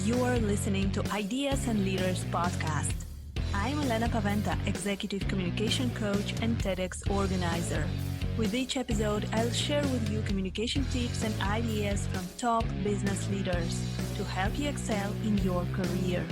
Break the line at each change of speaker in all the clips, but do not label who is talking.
You're listening to Ideas and Leaders podcast. I'm Elena Paweta, Executive Communication Coach and TEDx organizer. With each episode, I'll share with you communication tips and ideas from top business leaders to help you excel in your career.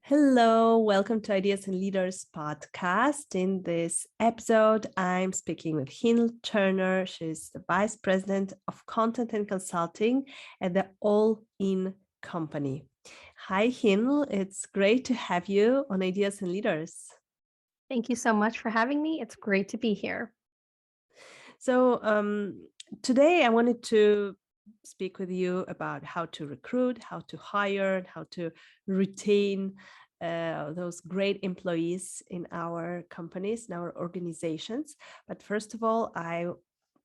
Hello, welcome to Ideas and Leaders podcast. In this episode, I'm speaking with Heenle Turner. She's the Vice President of Content and Consulting at the All In Company. Hi, Heenle. It's great to have you on Ideas and Leaders.
Thank you so much for having me. It's great to be here.
So today I wanted to speak with you about how to recruit, how to hire, how to retain those great employees in our companies, in our organizations. But first of all, I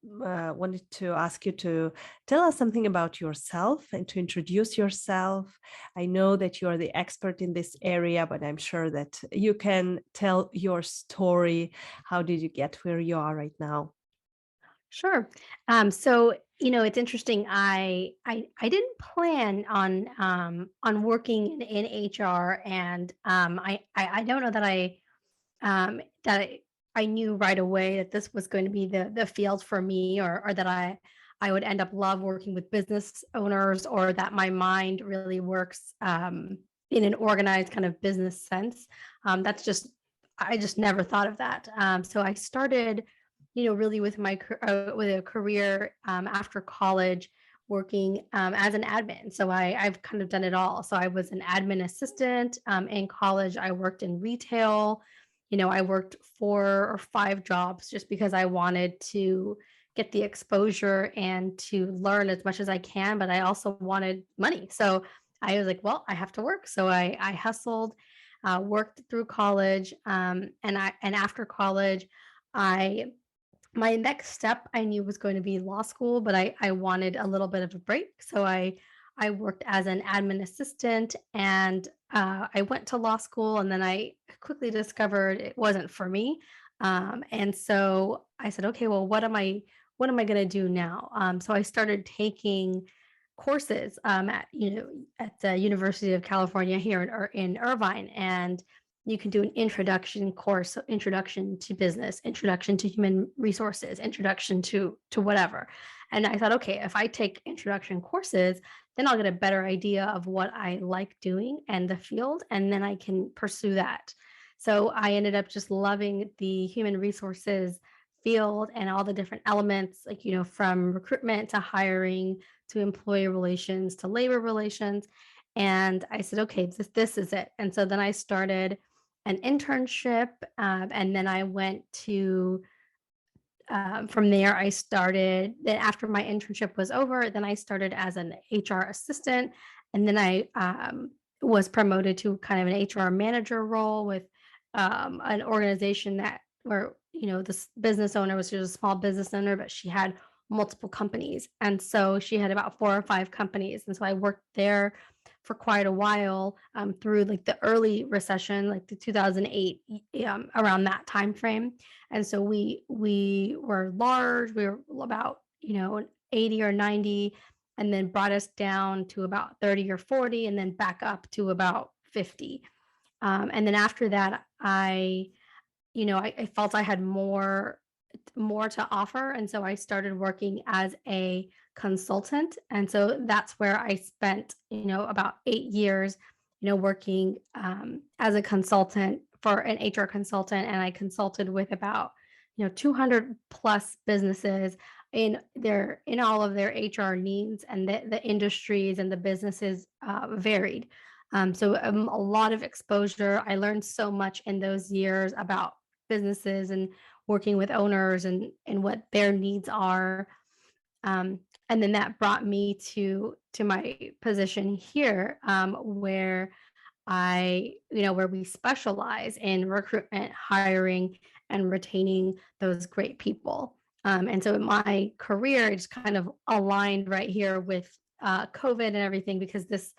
wanted to ask you to tell us something about yourself and to introduce yourself. I know that you are the expert in this area, but I'm sure that you can tell your story. How did you get where you are right now?
Sure. So it's interesting. I didn't plan on working in HR, and I don't know that I knew right away that this was going to be the field for me, or that I would end up love working with business owners, or that my mind really works in an organized kind of business sense. I just never thought of that. So I started really with with a career after college, working as an admin. So I've kind of done it all. So I was an admin assistant in college. I worked in retail. I worked 4 or 5 jobs just because I wanted to get the exposure and to learn as much as I can, but I also wanted money. So I was like, well, I have to work. So I hustled, worked through college, and after college, my next step I knew was going to be law school, but I wanted a little bit of a break. So I worked as an admin assistant, and I went to law school, and then I quickly discovered it wasn't for me. And so I said, okay, well, what am I going to do now? So I started taking courses at the University of California here in Irvine, and you can do an introduction course, so introduction to business, introduction to human resources, introduction to whatever. And I thought, okay, if I take introduction courses, then I'll get a better idea of what I like doing and the field, and then I can pursue that. So I ended up just loving the human resources field and all the different elements, like, from recruitment to hiring to employee relations to labor relations. And I said, okay, this is it. And so then I started an internship, and then I went to from there then after my internship was over, then I started as an HR assistant, and then I was promoted to kind of an HR manager role with an organization where this business owner was just a small business owner, but she had multiple companies, and so she had about 4 or 5 companies, and so I worked there for quite a while, through like the early recession, like the 2008, around that time frame. And so we were large. We were about 80 or 90, and then brought us down to about 30 or 40, and then back up to about 50. And then after that, I felt I had more to offer, and so I started working as a consultant. And so that's where I spent about 8 years working as a consultant, for an HR consultant, and I consulted with about 200 plus businesses in all of their HR needs, and the industries and the businesses varied. So a lot of exposure. I learned so much in those years about businesses and working with owners and what their needs are. And then that brought me to my position here, where where we specialize in recruitment, hiring, and retaining those great people. And so my career is kind of aligned right here with COVID and everything, because this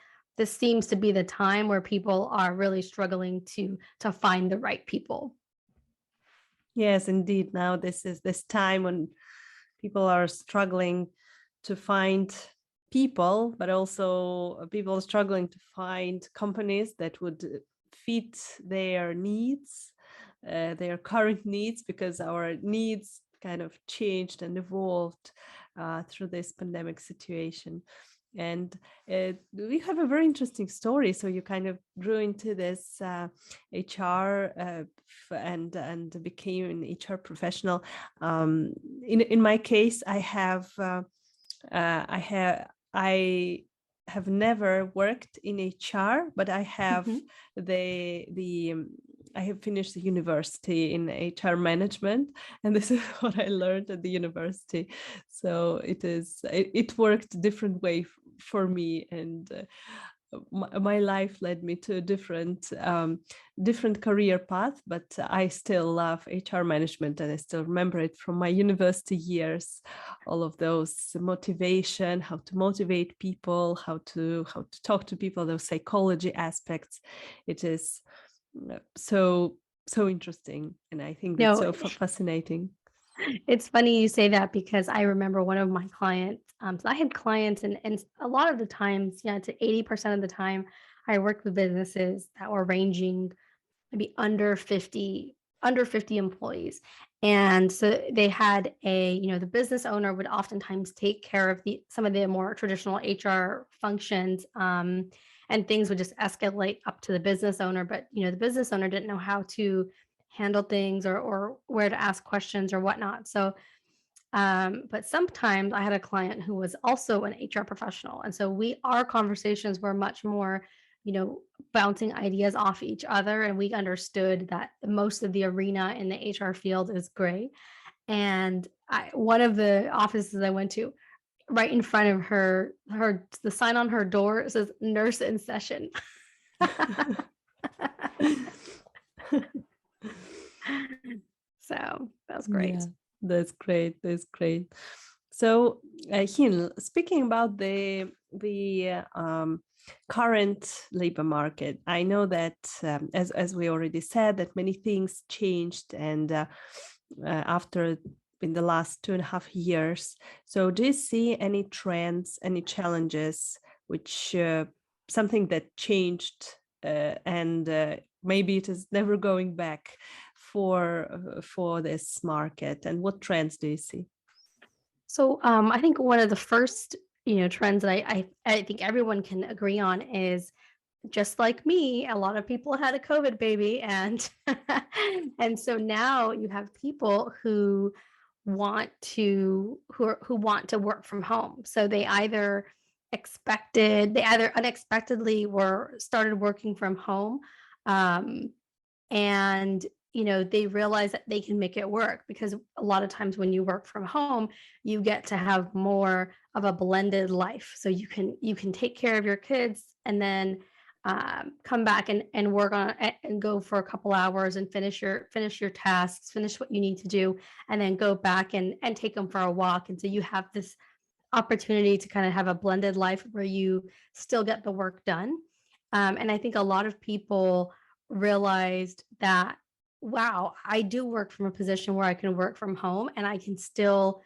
seems to be the time where people are really struggling to find the right people.
Yes, indeed. Now this is this time when people are struggling to find people, but also people are struggling to find companies that would fit their needs, their current needs, because our needs kind of changed and evolved through this pandemic situation. And we have a very interesting story. So you kind of grew into this HR and became an HR professional. In my case, I have never worked in HR, but I have I have finished the university in HR management, and this is what I learned at the university. So it worked a different way for me, and my life led me to a different career path, but I still love HR management, and I still remember it from my university years. All of those motivation, how to motivate people, how to talk to people, those psychology aspects. It is so interesting, and I think that's so fascinating.
It's funny you say that, because I remember one of my clients. So I had clients, and a lot of the times, to 80% of the time, I worked with businesses that were ranging maybe under 50 employees. And so they had the business owner would oftentimes take care of some of the more traditional HR functions, and things would just escalate up to the business owner. But, the business owner didn't know how to handle things, or where to ask questions or whatnot. So, but sometimes I had a client who was also an HR professional. And so our conversations were much more, bouncing ideas off each other. And we understood that most of the arena in the HR field is gray. And one of the offices I went to, right in front of her, the sign on her door says "Nurse in Session." So that was great.
Yeah, that's great. That's great. So, Heenle, speaking about the current labor market, I know that as we already said, that many things changed, and after in the last 2.5 years. So, do you see any trends, any challenges, which something that changed, and maybe it is never going back for this market? And what trends do you see?
So I think one of the first, trends that I think everyone can agree on is, just like me, a lot of people had a COVID baby, and and so now you have people who want to work from home. So they either unexpectedly started working from home, um, and they realize that they can make it work, because a lot of times when you work from home, you get to have more of a blended life. So you can take care of your kids, and then come back and work on it, and go for a couple hours and finish your tasks, finish what you need to do, and then go back and take them for a walk. And so you have this opportunity to kind of have a blended life where you still get the work done. And I think a lot of people realized that, wow, I do work from a position where I can work from home, and I can still,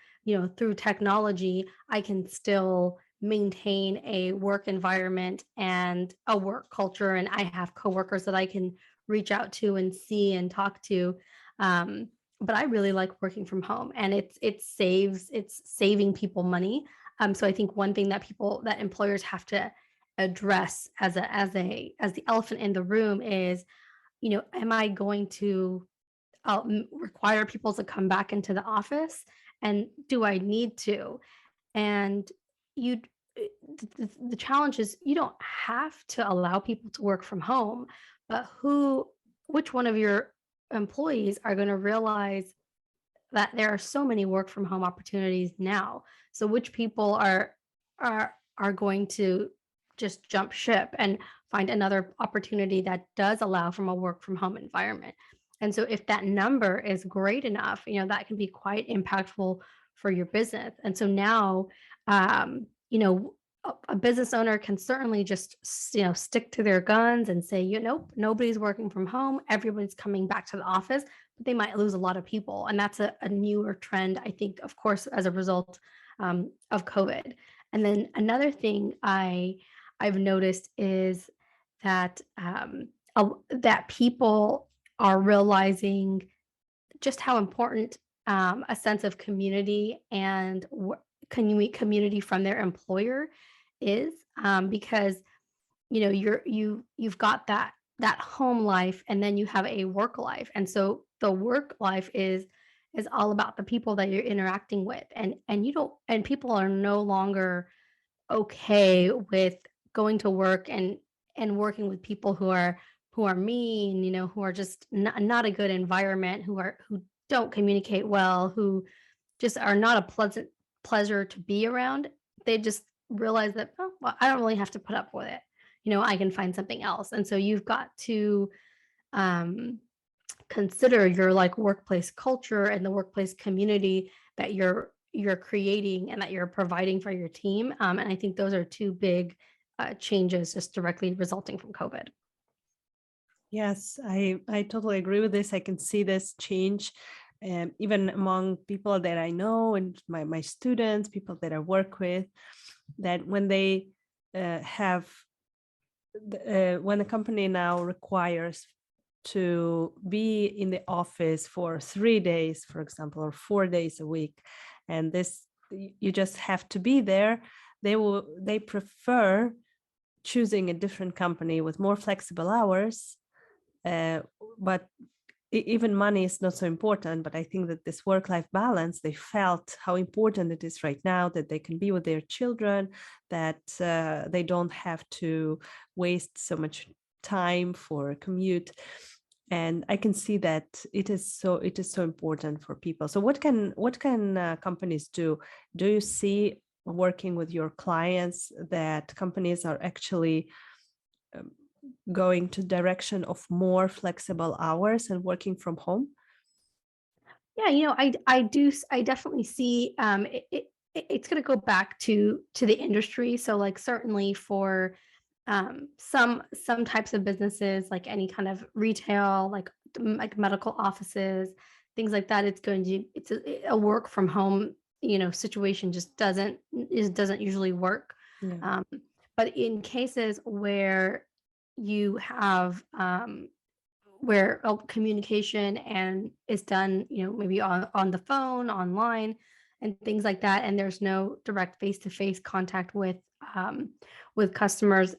through technology, I can still maintain a work environment and a work culture. And I have coworkers that I can reach out to and see and talk to. But I really like working from home, and it's saving people money. So I think one thing that employers have to address as the elephant in the room is, am I going to require people to come back into the office, and do I need to? And you the challenge is, you don't have to allow people to work from home, but which one of your employees are going to realize that there are so many work from home opportunities now? So which people are going to just jump ship and find another opportunity that does allow from a work from home environment? And so if that number is great enough, that can be quite impactful for your business. And so now, a business owner can certainly just, stick to their guns and say, nope, nobody's working from home, everybody's coming back to the office. they might lose a lot of people. And that's a newer trend, I think, of course, as a result of COVID. And then another thing I've noticed is that that people are realizing just how important a sense of community and community from their employer is, because you've got that home life, and then you have a work life, and so the work life is all about the people that you're interacting with, and you don't and people are no longer okay with going to work and working with people who are mean, who are just not a good environment, who don't communicate well, who just are not a pleasant pleasure to be around. They just realize that, oh, well, I don't really have to put up with it. I can find something else. And so you've got to um, consider your like workplace culture and the workplace community that you're creating and that you're providing for your team. And I think those are two big changes just directly resulting from COVID.
Yes, I totally agree with this. I can see this change, even among people that I know and my students, people that I work with, that when they when the company now requires to be in the office for 3 days, for example, or 4 days a week, and this you just have to be there, they prefer choosing a different company with more flexible hours. But even money is not so important, but I think that this work-life balance, they felt how important it is right now, that they can be with their children, that they don't have to waste so much time for a commute. And I can see that it is so important for people. So what can companies do? Do you see, working with your clients, that companies are actually going to direction of more flexible hours and working from home?
Yeah, I definitely see it's going to go back to the industry. So like certainly for some types of businesses, like any kind of retail, like medical offices, things like that, it's a work from home, situation just doesn't usually work.
Yeah.
Um, but in cases where you have where communication and is done, maybe on the phone, online, and things like that, and there's no direct face-to-face contact with customers,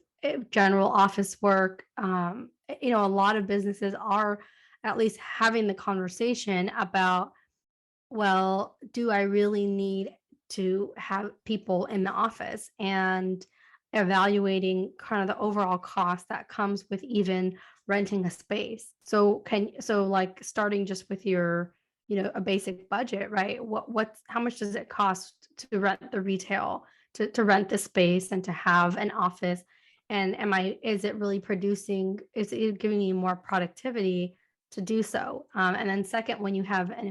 general office work. A lot of businesses are at least having the conversation about, well, do I really need to have people in the office, and evaluating kind of the overall cost that comes with even renting a space. So like starting just with your, a basic budget, right? How much does it cost to rent the retail, to rent the space and to have an office? And is it really is it giving you more productivity to do so? And then second, when you have an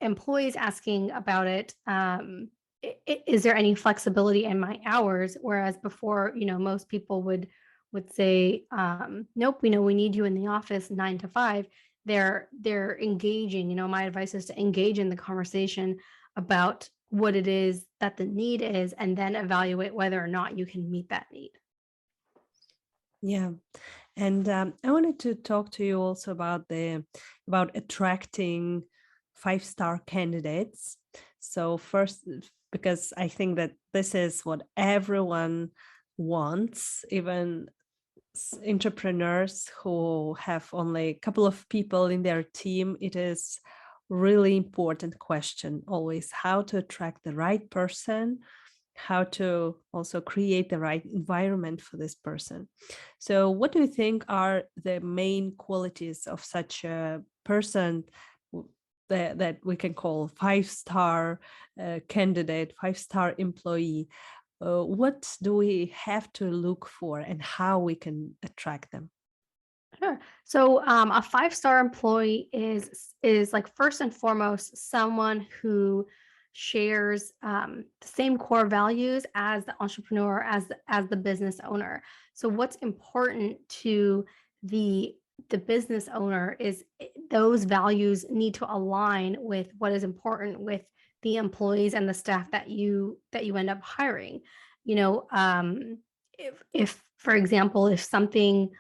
employees asking about it, is there any flexibility in my hours? Whereas before, most people would say, nope, we need you in the office 9 to 5. They're engaging. My advice is to engage in the conversation about what it is that the need is, and then evaluate whether or not you can meet that need.
Yeah. And I wanted to talk to you also about attracting 5-star candidates. So first, because I think that this is what everyone wants, even entrepreneurs who have only a couple of people in their team. It is really important question always, how to attract the right person, how to also create the right environment for this person. So what do you think are the main qualities of such a person that we can call 5-star candidate, 5-star employee? What do we have to look for and how we can attract them?
Sure. So a 5-star employee is like first and foremost someone who shares the same core values as the entrepreneur, as the business owner. So what's important to the the business owner is those values need to align with what is important with the employees and the staff that you end up hiring. You know, if for example, if something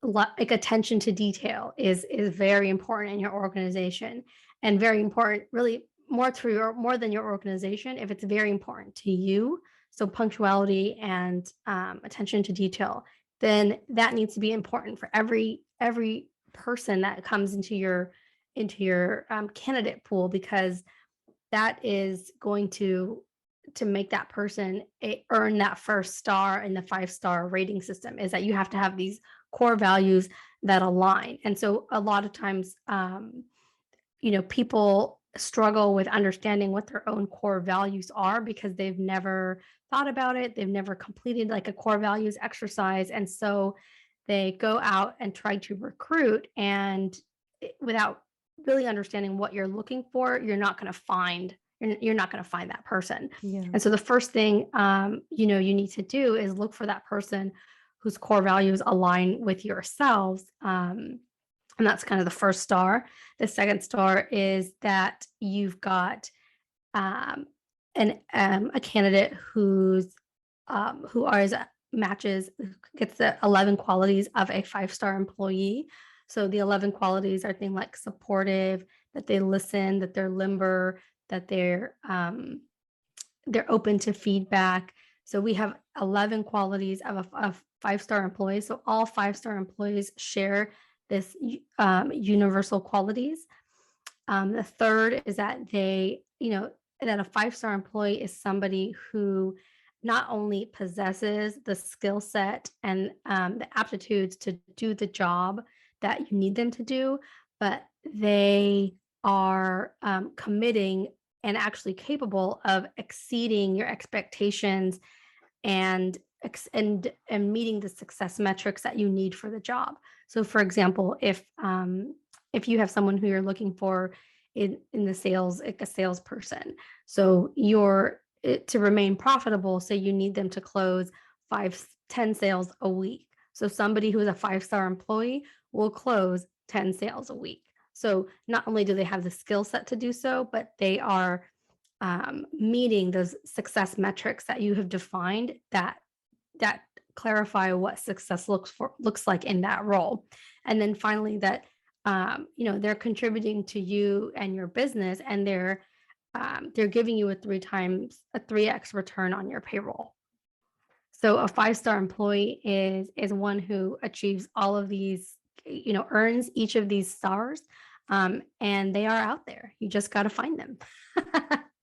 like attention to detail is very important in your organization, and very important, really more than your organization, if it's very important to you, so punctuality and attention to detail, then that needs to be important for every person that comes into your candidate pool, because that is going to make that person earn that first star in the 5-star rating system, is that you have to have these core values that align. And so a lot of times, people struggle with understanding what their own core values are because they've never thought about it. They've never completed like a core values exercise. And so they go out and try to recruit, and without really understanding what you're looking for, you're not going to find that person.
Yeah.
And so the first thing, you need to do is look for that person whose core values align with yourselves. And that's kind of the first star. The second star is that you've got a candidate who always gets the 11 qualities of a 5-star employee. So the 11 qualities are things like supportive, that they listen, that they're limber, that they're open to feedback. So we have 11 qualities of a 5-star employee. So all 5-star employees share this universal qualities. The third is that that a 5-star employee is somebody who not only possesses the skill set and the aptitudes to do the job that you need them to do, but they are committing and actually capable of exceeding your expectations and and meeting the success metrics that you need for the job. So, for example, if you have someone who you're looking for in the sales, like a salesperson, so to remain profitable, so you need them to close 10 sales a week. So somebody who is a 5-star employee will close 10 sales a week. So not only do they have the skill set to do so, but they are meeting those success metrics that you have defined that clarify what success looks like in that role. And then finally, that they're contributing to you and your business, and they're giving you a 3x return on your payroll. So a 5-star employee is one who achieves all of these, earns each of these stars, and they are out there. You just got to find them.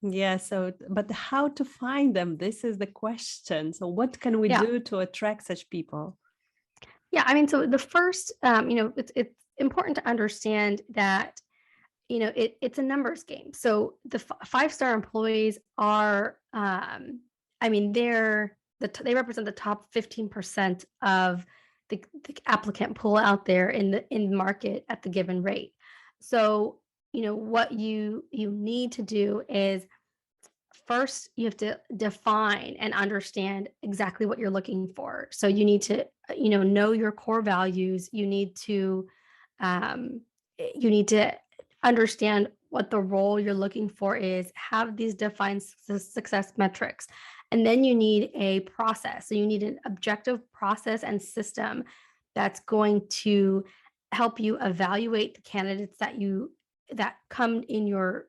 Yeah. So, but how to find them? This is the question. So, what can we
Yeah.
do to attract such people?
Yeah, I mean, so the first, it's important to understand that it's a numbers game. So the 5-star employees are, I mean, they represent the top 15% of the applicant pool out there in the market at the given rate. So what you need to do is, first you have to define and understand exactly what you're looking for. So you need to know your core values. Um, you need to understand what the role you're looking for is, have these defined success metrics, and then you need a process. So you need an objective process and system that's going to help you evaluate the candidates that come in your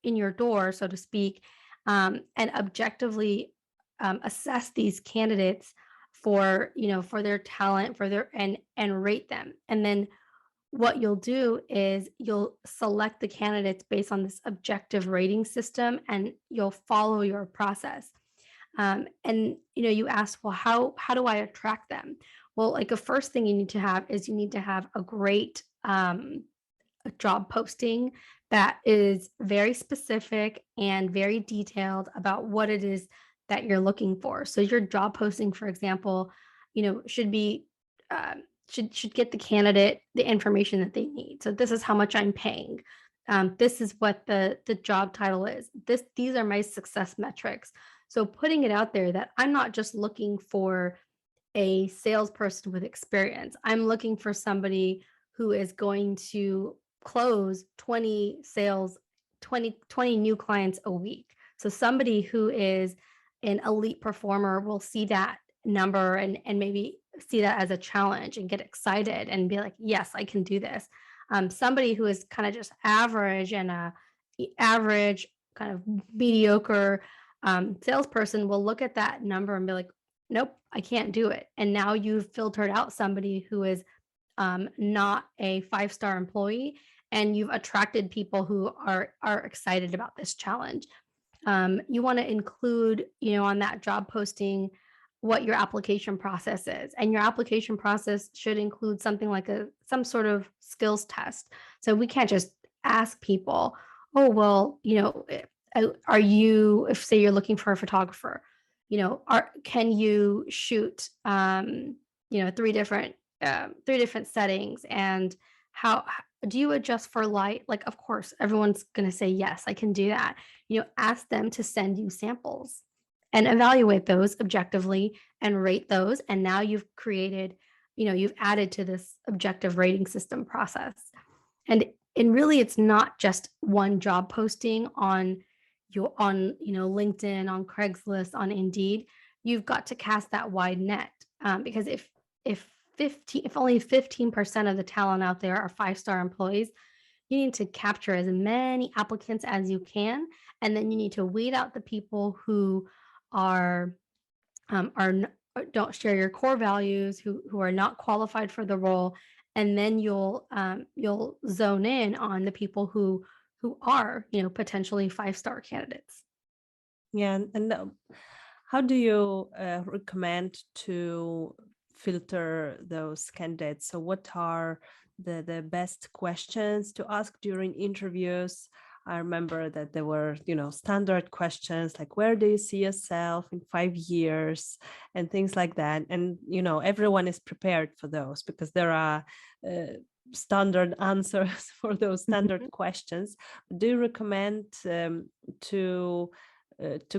in your door, so to speak, and objectively assess these candidates for their talent, and rate them. And then what you'll do is you'll select the candidates based on this objective rating system, and you'll follow your process. And you ask, well, how do I attract them? Well, like the first thing you need to have is you need to have a great job posting that is very specific and very detailed about what it is that you're looking for. So your job posting, for example, should be should get the candidate the information that they need. So this is how much I'm paying. This is what the job title is. These are my success metrics. So putting it out there that I'm not just looking for a salesperson with experience. I'm looking for somebody who is going to close 20 sales, 20 new clients a week. So somebody who is an elite performer will see that number and maybe see that as a challenge and get excited and be like, yes, I can do this. Somebody who is kind of just average and average kind of mediocre salesperson will look at that number and be like, nope, I can't do it. And now you've filtered out somebody who is not a 5-star employee, and you've attracted people who are excited about this challenge. You want to include, on that job posting, what your application process is, and your application process should include something like some sort of skills test. So we can't just ask people, oh well, are you, if say you're looking for a photographer, can you shoot, 3 different settings, and how do you adjust for light? Like, of course, everyone's going to say, yes, I can do that. Ask them to send you samples and evaluate those objectively and rate those. And now you've created, you've added to this objective rating system process. And really, it's not just one job posting on LinkedIn, on Craigslist, on Indeed. You've got to cast that wide net, because if only 15% of the talent out there are 5-star employees, you need to capture as many applicants as you can, and then you need to weed out the people who don't share your core values, who are not qualified for the role, and then you'll zone in on the people who are potentially 5-star candidates.
Yeah, and how do you recommend to filter those candidates? So what are the best questions to ask during interviews? I remember that there were, standard questions like, where do you see yourself in 5 years, and things like that. And, everyone is prepared for those because there are standard answers for those standard questions. Do you recommend to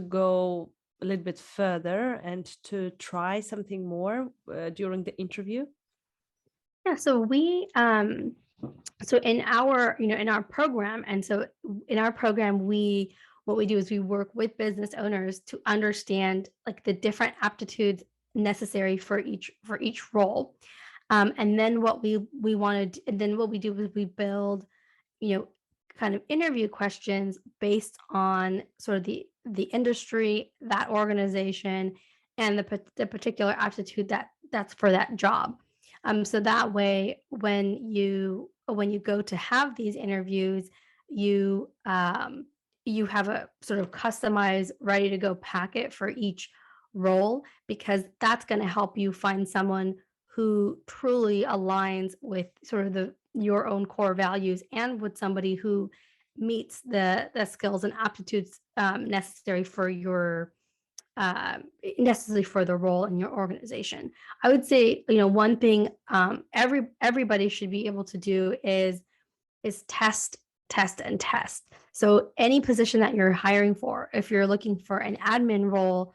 go a little bit further and to try something more during the interview?
Yeah, so we so in our program, and so in our program, what we do is we work with business owners to understand like the different aptitudes necessary for each role. And then what we wanted, and then what we do is we build, kind of interview questions based on sort of the industry, that organization, and the particular aptitude that's for that job. So that way, when you go to have these interviews, you have a sort of customized, ready to go packet for each role, because that's going to help you find someone who truly aligns with sort of your own core values, and with somebody who meets the skills and aptitudes necessary for the role in your organization. I would say, one thing everybody should be able to do is test, and test. So any position that you're hiring for, if you're looking for an admin role,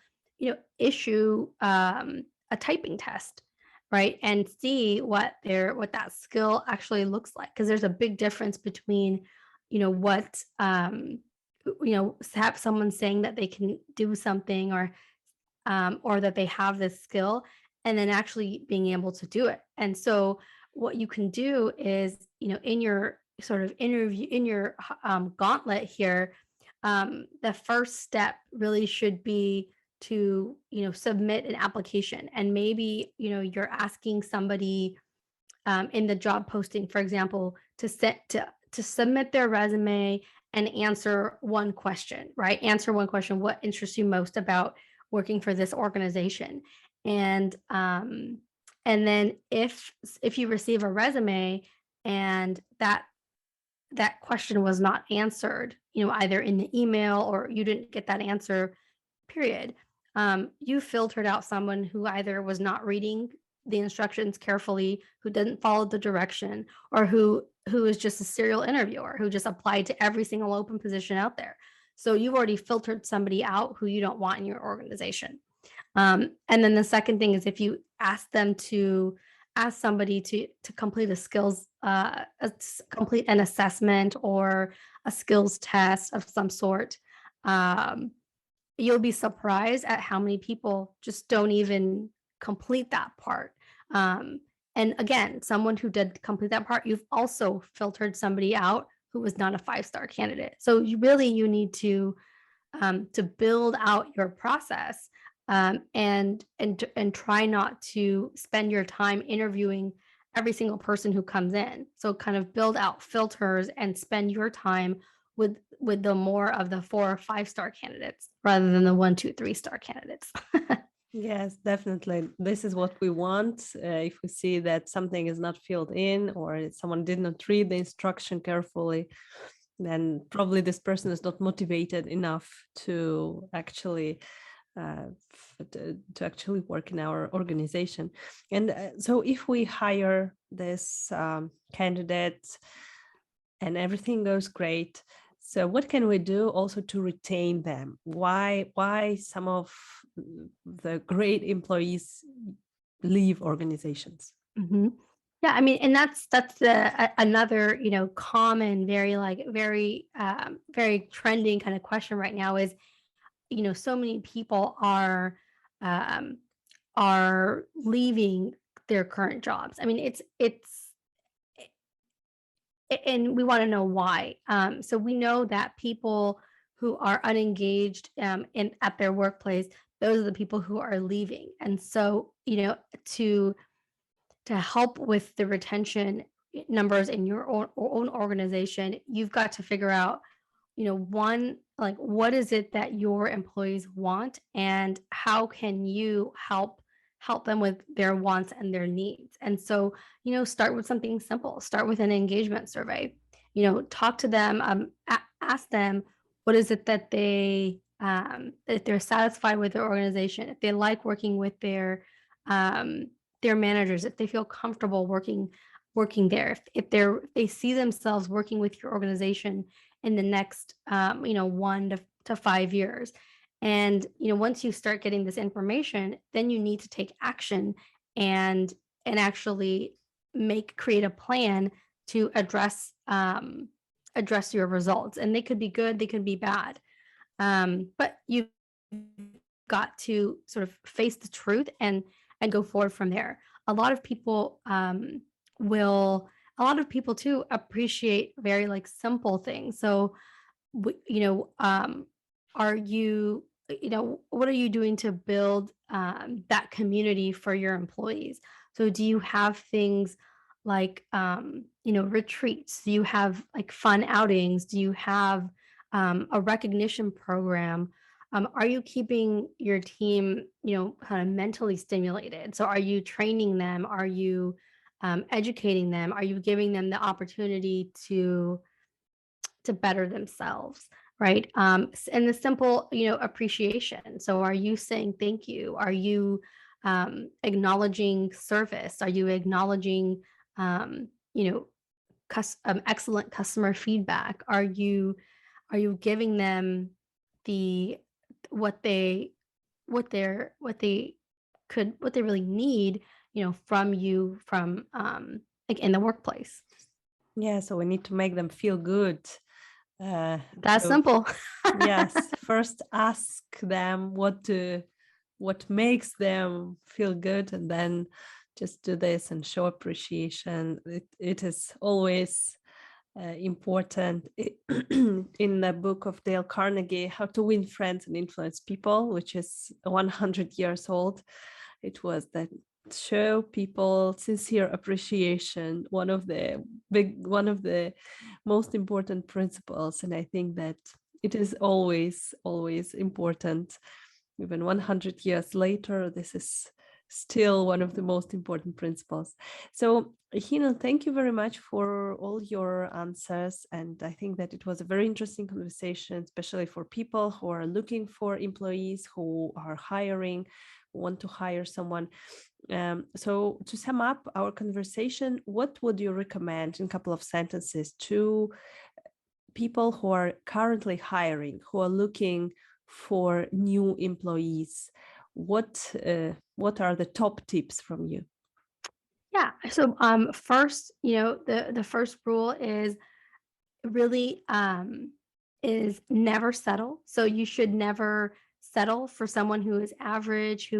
issue a typing test, right? And see what that skill actually looks like. Because there's a big difference between, what have someone saying that they can do something, or that they have this skill, and then actually being able to do it. And so what you can do is, in your sort of interview, in your gauntlet here, the first step really should be to, submit an application. And maybe, you're asking somebody in the job posting, for example, to submit their resume and answer one question, right? Answer one question: what interests you most about working for this organization? And then if you receive a resume and that question was not answered, either in the email or you didn't get that answer, period, you filtered out someone who either was not reading the instructions carefully, who didn't follow the direction, or who is just a serial interviewer who just applied to every single open position out there. So you've already filtered somebody out who you don't want in your organization. And then the second thing is if you ask somebody to complete a skills complete an assessment or a skills test of some sort, um, you'll be surprised at how many people just don't even complete that part. Um, and again, someone who did complete that part, you've also filtered somebody out who was not a 5-star candidate. So you need to build out your process, and try not to spend your time interviewing every single person who comes in. So kind of build out filters and spend your time with the more of the 4 or 5-star candidates rather than the 1, 2, 3-star candidates.
Yes, definitely. This is what we want. If we see that something is not filled in or someone did not read the instruction carefully, then probably this person is not motivated enough to actually to actually work in our organization. And so if we hire this candidate and everything goes great, so what can we do also to retain them? Why some of the great employees leave organizations?
Mhm. Yeah, I mean, and that's another, common, very trending kind of question right now is, so many people um, are leaving their current jobs. I mean, and we want to know why. So we know that people who are unengaged in at their workplace, those are the people who are leaving. And so, to help with the retention numbers in your own organization, you've got to figure out, one, like, what is it that your employees want, and how can you help them with their wants and their needs. And so, start with something simple. Start with an engagement survey. Talk to them, ask them what is it that if they're satisfied with their organization, if they like working with their managers, if they feel comfortable working there, if they see themselves working with your organization in the next 1 to 5 years. And once you start getting this information, then you need to take action and actually create a plan to address your results. And they could be good, they could be bad, but you've got to sort of face the truth and go forward from there. A lot of people will a lot of people too appreciate very like simple things. So are you what are you doing to build that community for your employees? So do you have things like retreats? Do you have like fun outings? Do you have a recognition program? Are you keeping your team kind of mentally stimulated? So are you training them? Are you educating them? Are you giving them the opportunity to better themselves, right? And the simple, appreciation. So are you saying thank you? Are you acknowledging service? Are you acknowledging, um, you know, excellent customer feedback? Are you giving them the what they what they really need, from you, from like in the workplace?
Yeah, so we need to make them feel good. Uh,
That's
so
simple.
yes, first ask them what makes them feel good, and then just do this and show appreciation. It is always important. In the book of Dale Carnegie, How to Win Friends and Influence People, which is 100 years old, it was that show people sincere appreciation, one of the most important principles. And I think that it is always important. Even 100 years later, this is still one of the most important principles. So Heenle, thank you very much for all your answers. And I think that it was a very interesting conversation, especially for people who are looking for employees, who are hiring, who want to hire someone. So to sum up our conversation, what would you recommend in a couple of sentences to people who are currently hiring, who are looking for new employees? what are the top tips from you?
Yeah. So first, the first rule is really is never settle. So you should never settle for someone who is average,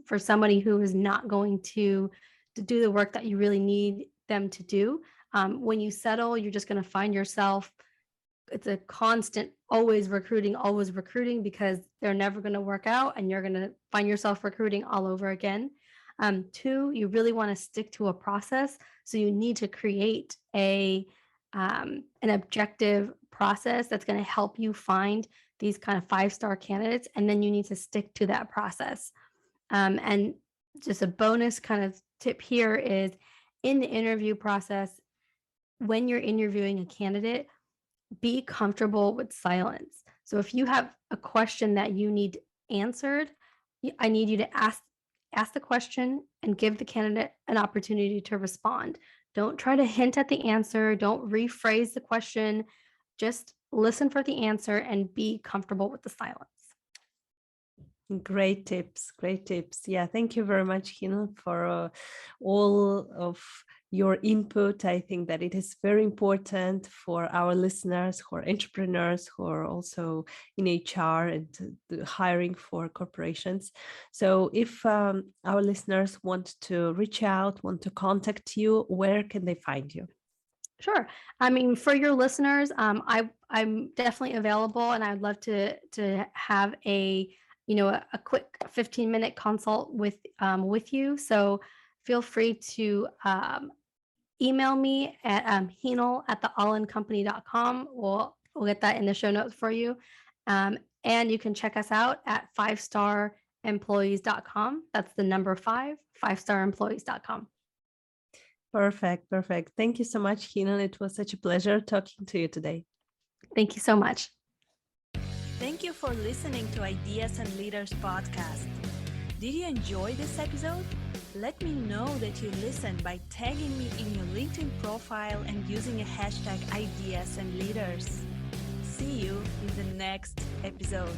for somebody who is not going to do the work that you really need them to do. When you settle, you're just going to find yourself, it's a constant always recruiting because they're never going to work out and you're going to find yourself recruiting all over again. Two, you really want to stick to a process. So you need to create an objective process that's going to help you find these kind of 5-star candidates. And then you need to stick to that process. And just a bonus kind of tip here is in the interview process, when you're interviewing a candidate, be comfortable with silence. So if you have a question that you need answered, I need you to ask the question and give the candidate an opportunity to respond. Don't try to hint at the answer. Don't rephrase the question. Just listen for the answer and be comfortable with the silence.
Great tips. Yeah, thank you very much, Heenle, for all of your input. I think that it is very important for our listeners who are entrepreneurs, who are also in HR and hiring for corporations. So if our listeners want to reach out, want to contact you, where can they find you?
Sure. I mean, for your listeners, I'm definitely available, and I'd love to have a quick 15-minute consult with you. So feel free to email me at Heenle at theallincompany.com. We'll get that in the show notes for you. And you can check us out at 5staremployees.com. That's the number 5, 5staremployees.com.
Perfect. Thank you so much, Heenle. It was such a pleasure talking to you today.
Thank you so much.
Thank you for listening to Ideas and Leaders podcast. Did you enjoy this episode? Let me know that you listened by tagging me in your LinkedIn profile and using a hashtag Ideas and Leaders. See you in the next episode.